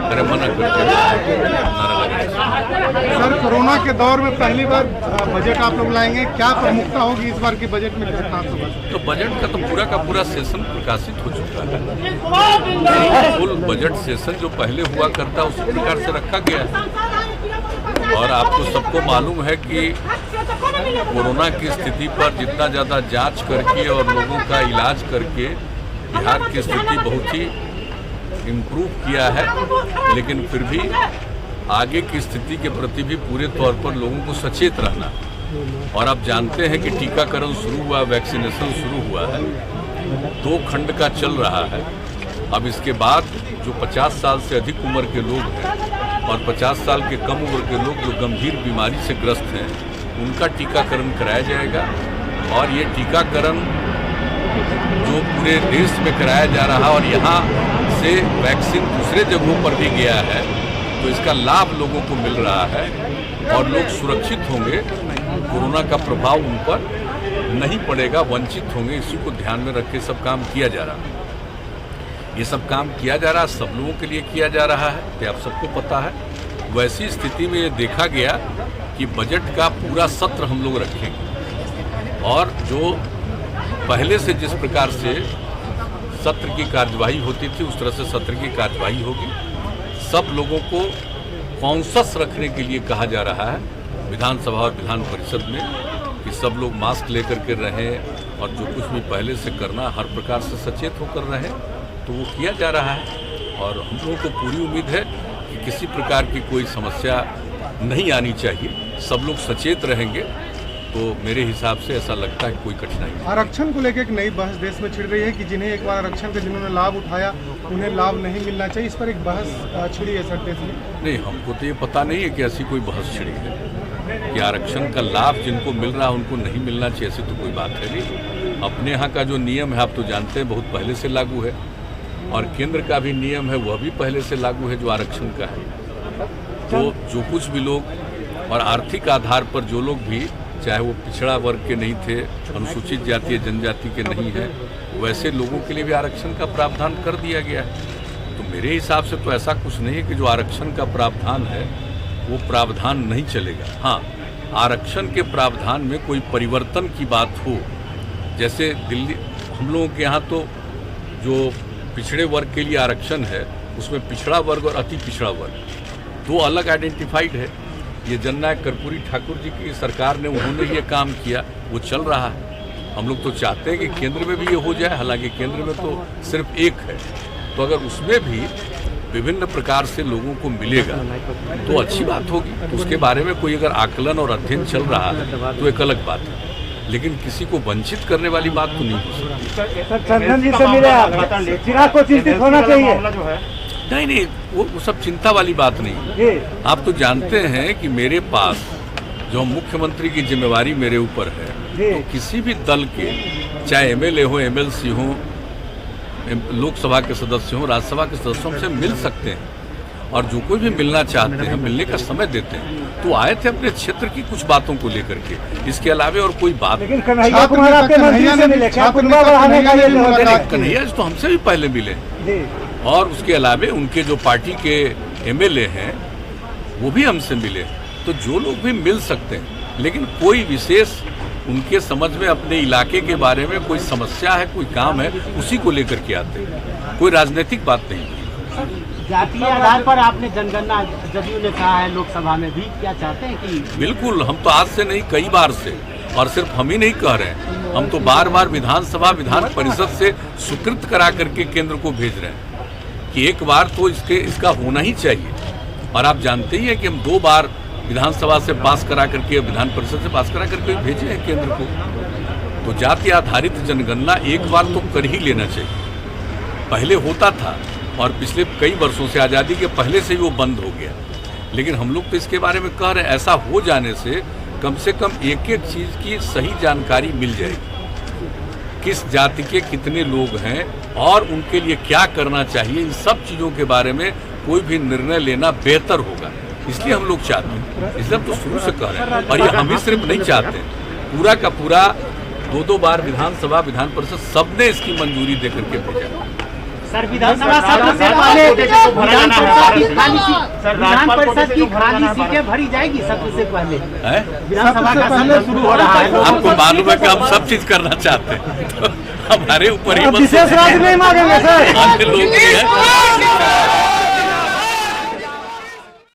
अरे मना sir, corona के दौर में पहली बार बजट आप लोग लाएंगे, क्या प्रमुखता होगी इस बार की बजट में? तो बजट का तो पूरा का पूरा सेशन प्रकाशित हो चुका है। फुल बजट सेशन जो पहले हुआ करता उसी प्रकार से रखा गया है। और आपको सबको मालूम है कि कोरोना की स्थिति पर जितना ज़्यादा जांच करके और लोगों का इलाज करके बिहार की स्थिति बहुत ही इम्प्रूव किया है, लेकिन फिर भी आगे की स्थिति के प्रति भी पूरे तौर पर लोगों को सचेत रहना। और आप जानते हैं कि टीकाकरण शुरू हुआ, वैक्सीनेशन शुरू हुआ है, 2 खंड का चल रहा है। अब इसके बाद जो 50 साल से अधिक उम्र के लोग हैं और 50 साल के कम उम्र के लोग जो गंभीर बीमारी से ग्रस्त हैं, उनका टीकाकरण कराया जाएगा। और ये टीकाकरण जो पूरे देश में कराया जा रहा और यहाँ से वैक्सीन दूसरे जगहों पर भी गया है, तो इसका लाभ लोगों को मिल रहा है और लोग सुरक्षित होंगे, कोरोना का प्रभाव उन पर नहीं पड़ेगा, वंचित होंगे। इसी को ध्यान में रख के सब काम किया जा रहा है। ये सब काम किया जा रहा है, सब लोगों के लिए किया जा रहा है, तो आप सबको पता है। वैसी स्थिति में ये देखा गया कि बजट का पूरा सत्र हम लोग रखेंगे और जो पहले से जिस प्रकार से सत्र की कार्यवाही होती थी उस तरह से सत्र की कार्यवाही होगी। सब लोगों को कॉन्शस रखने के लिए कहा जा रहा है विधानसभा और विधान परिषद में कि सब लोग मास्क लेकर के रहें और जो कुछ भी पहले से करना हर प्रकार से सचेत होकर रहें, तो वो किया जा रहा है। और हम लोगों को पूरी उम्मीद है कि किसी प्रकार की कोई समस्या नहीं आनी चाहिए, सब लोग सचेत रहेंगे, तो मेरे हिसाब से ऐसा लगता है कि कोई कठिनाई नहीं। आरक्षण को लेकर एक नई बहस देश में छिड़ रही है कि जिन्हें एक बार आरक्षण का जिन्होंने लाभ उठाया उन्हें लाभ नहीं मिलना चाहिए, इस पर एक बहस छिड़ी है सर देश में। नहीं, हमको तो ये पता नहीं है कि ऐसी कोई बहस छिड़ी है कि आरक्षण का लाभ जिनको मिल रहा है उनको नहीं मिलना चाहिए, ऐसी तो कोई बात है नहीं। अपने यहाँ का जो नियम है आप तो जानते हैं बहुत पहले से लागू है, और केंद्र का भी नियम है वह भी पहले से लागू है जो आरक्षण का है। तो जो कुछ भी लोग और आर्थिक आधार पर जो लोग भी, चाहे वो पिछड़ा वर्ग के नहीं थे, अनुसूचित जाति जनजाति के नहीं है, वैसे लोगों के लिए भी आरक्षण का प्रावधान कर दिया गया है। तो मेरे हिसाब से तो ऐसा कुछ नहीं है कि जो आरक्षण का प्रावधान है वो प्रावधान नहीं चलेगा। हाँ, आरक्षण के प्रावधान में कोई परिवर्तन की बात हो, जैसे दिल्ली हम लोगों के यहाँ तो जो पिछड़े वर्ग के लिए आरक्षण है उसमें पिछड़ा वर्ग और अति पिछड़ा वर्ग 2 अलग आइडेंटिफाइड है। ये जननायक कर्पूरी ठाकुर जी की सरकार ने उन्होंने ये काम किया, वो चल रहा है। हम लोग तो चाहते हैं कि केंद्र में भी ये हो जाए, हालांकि केंद्र में तो सिर्फ एक है, तो अगर उसमें भी विभिन्न प्रकार से लोगों को मिलेगा तो अच्छी बात होगी। तो उसके बारे में कोई अगर आकलन और अध्ययन चल रहा है तो एक अलग बात है, लेकिन किसी को वंचित करने वाली बात तो नहीं हो सकती। नहीं, वो सब चिंता वाली बात नहीं। आप तो जानते हैं कि मेरे पास जो मुख्यमंत्री की जिम्मेवारी मेरे ऊपर है, तो किसी भी दल के, चाहे एमएलए हो, एमएलसी हो, लोकसभा के सदस्य हो, राज्यसभा के सदस्यों से मिल सकते हैं और जो कोई भी मिलना चाहते हैं मिलने का समय देते हैं। तो आए थे अपने क्षेत्र की कुछ बातों को लेकर के, इसके अलावा और कोई बात नहीं। कन्हैया तो हमसे भी पहले मिले और उसके अलावा उनके जो पार्टी के एमएलए हैं वो भी हमसे मिले। तो जो लोग भी मिल सकते हैं, लेकिन कोई विशेष उनके समझ में अपने इलाके के बारे में कोई समस्या है, कोई काम है, उसी को लेकर के आते हैं, कोई राजनीतिक बात नहीं। जातीय आधार पर आपने जनगणना जदयू ने कहा है लोकसभा में भी, क्या चाहते हैं कि? बिल्कुल, हम तो आज से नहीं कई बार से, और सिर्फ हम ही नहीं कह रहे हैं, हम तो बार बार विधानसभा विधान परिषद से स्वीकृत करा करके केंद्र को भेज रहे हैं कि एक बार तो इसका होना ही चाहिए। और आप जानते ही हैं कि हम 2 बार विधानसभा से पास करा करके, विधान परिषद से पास करा करके भेजे हैं केंद्र को। तो जाति आधारित जनगणना एक बार तो कर ही लेना चाहिए। पहले होता था और पिछले कई वर्षों से, आज़ादी के पहले से ही वो बंद हो गया, लेकिन हम लोग तो इसके बारे में कह रहे हैं ऐसा हो जाने से कम एक एक चीज़ की सही जानकारी मिल जाएगी, किस जाति के कितने लोग हैं और उनके लिए क्या करना चाहिए। इन सब चीज़ों के बारे में कोई भी निर्णय लेना बेहतर होगा, इसलिए हम लोग चाहते हैं। इसलिए हम तो शुरू से कह रहे हैं, और ये हम ही सिर्फ नहीं चाहते, पूरा का पूरा 2 बार विधानसभा विधान परिषद सबने इसकी मंजूरी देकर के भेजा। सर विधानसभा सत्र से पहले विधान परिषद की खाली सीटें भरी जाएगी सत्र से पहले। विधानसभा का सत्र शुरू हो रहा है, आपको मालूम है कि हम सब चीज करना चाहते हैं, तो हमारे ऊपर ही विशेष राज्य नहीं मांगेंगे सर। लोग भी हैं।